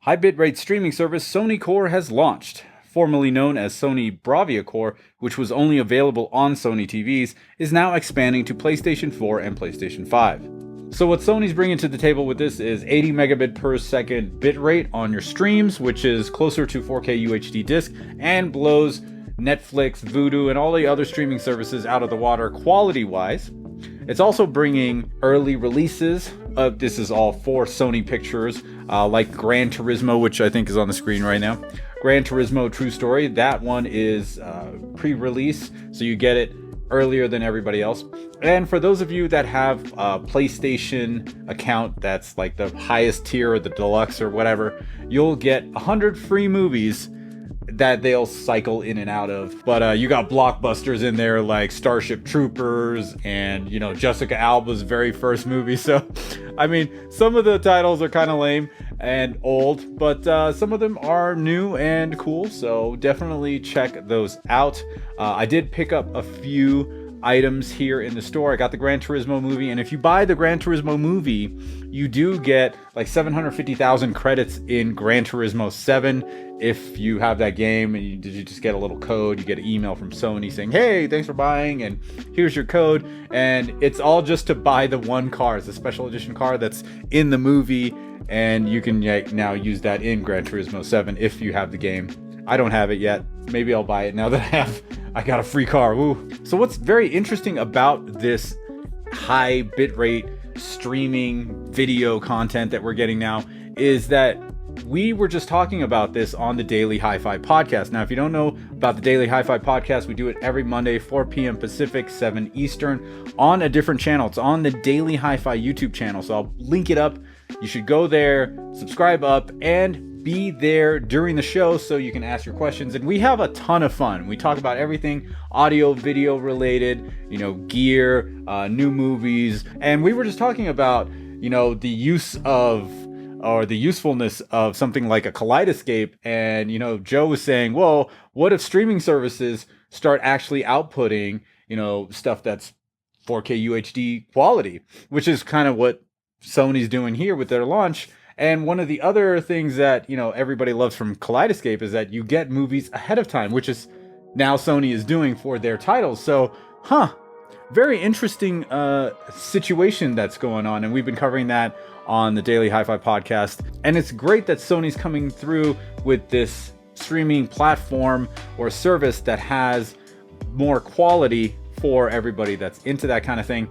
High bitrate streaming service Sony Core has launched. Formerly known as Sony Bravia Core, which was only available on Sony TVs, is now expanding to PlayStation 4 and PlayStation 5. So what Sony's bringing to the table with this is 80 megabit per second bitrate on your streams, which is closer to 4K UHD disc and blows Netflix, Vudu, and all the other streaming services out of the water quality-wise. It's also bringing early releases. This is all for Sony Pictures, like Gran Turismo, which I think is on the screen right now. Gran Turismo True Story, that one is pre-release, so you get it earlier than everybody else. And for those of you that have a PlayStation account that's like the highest tier or the deluxe or whatever, you'll get 100 free movies that they'll cycle in and out of. But you got blockbusters in there like Starship Troopers and, Jessica Alba's very first movie. So, I mean, some of the titles are kind of lame and old, but some of them are new and cool. So definitely check those out. I did pick up a few items here in the store. I got the Gran Turismo movie, and if you buy the Gran Turismo movie, you do get like 750,000 credits in Gran Turismo 7. If you have that game and you just get a little code, you get an email from Sony saying, hey, thanks for buying, and here's your code. And it's all just to buy the one car. It's a special edition car that's in the movie, and you can now use that in Gran Turismo 7 if you have the game. I don't have it yet. Maybe I'll buy it now that I got a free car. Woo. So what's very interesting about this high bitrate streaming video content that we're getting now is that we were just talking about this on the Daily HiFi Podcast. Now, if you don't know about the Daily HiFi Podcast, we do it every Monday, 4 p.m. Pacific, 7 Eastern, on a different channel. It's on the Daily HiFi YouTube channel, so I'll link it up. You should go there, subscribe up, and be there during the show so you can ask your questions. And we have a ton of fun. We talk about everything audio, video related, gear, new movies. And we were just talking about, the use of or the usefulness of something like a kaleidoscope. And, Joe was saying, well, what if streaming services start actually outputting, stuff that's 4K UHD quality, which is kind of what Sony's doing here with their launch. And one of the other things that, everybody loves from Kaleidoscope is that you get movies ahead of time, which is now Sony is doing for their titles. So, very interesting situation that's going on. And we've been covering that on the Daily HiFi Podcast. And it's great that Sony's coming through with this streaming platform or service that has more quality for everybody that's into that kind of thing.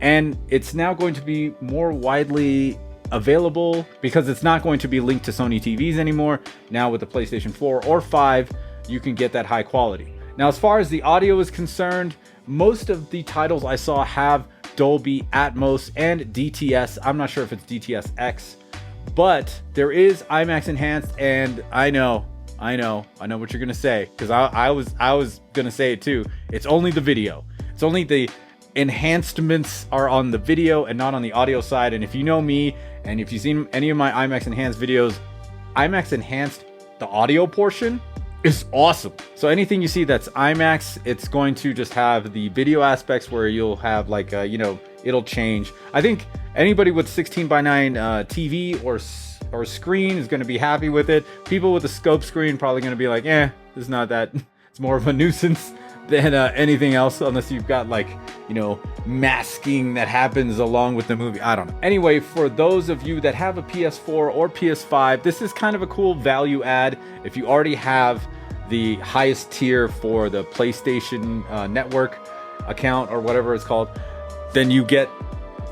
And it's now going to be more widely available because it's not going to be linked to Sony TVs anymore. Now with the PlayStation 4 or 5, you can get that high quality. Now, as far as the audio is concerned, most of the titles I saw have Dolby Atmos and DTS. I'm not sure if it's DTS-X, but there is IMAX enhanced, and I know what you're gonna say, because I was gonna say it too. It's only the video. It's only the enhancements are on the video and not on the audio side. And if you know me, and if you've seen any of my IMAX enhanced videos, IMAX enhanced, the audio portion is awesome. So anything you see that's IMAX, it's going to just have the video aspects where you'll have like, it'll change. I think anybody with 16:9 TV or screen is going to be happy with it. People with a scope screen probably going to be like, this is not that. It's more of a nuisance than anything else, unless you've got like, masking that happens along with the movie. I don't know. Anyway, for those of you that have a PS4 or PS5, this is kind of a cool value add. If you already have the highest tier for the PlayStation Network account or whatever it's called, then you get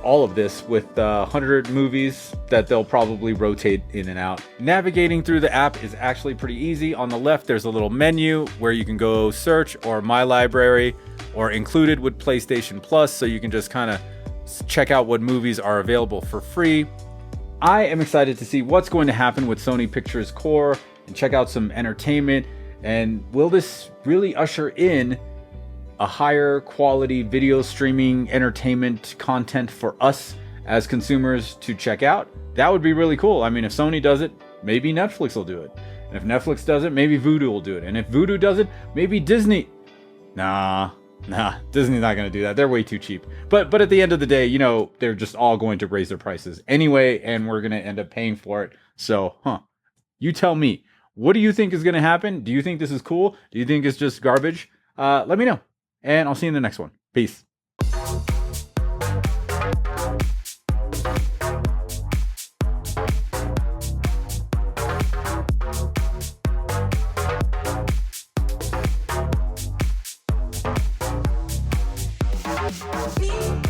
all of this with 100 movies that they'll probably rotate in and out. Navigating through the app is actually pretty easy. On the left, there's a little menu where you can go search or My Library or included with PlayStation Plus, so you can just kind of check out what movies are available for free. I am excited to see what's going to happen with Sony Pictures Core and check out some entertainment. And will this really usher in a higher quality video streaming entertainment content for us as consumers to check out? That would be really cool. I mean, if Sony does it, maybe Netflix will do it. And if Netflix does it, maybe Vudu will do it. And if Vudu does it, maybe Disney. Nah, Disney's not going to do that. They're way too cheap. But at the end of the day, they're just all going to raise their prices anyway, and we're going to end up paying for it. So, You tell me. What do you think is going to happen? Do you think this is cool? Do you think it's just garbage? Let me know. And I'll see you in the next one. Peace. Beep.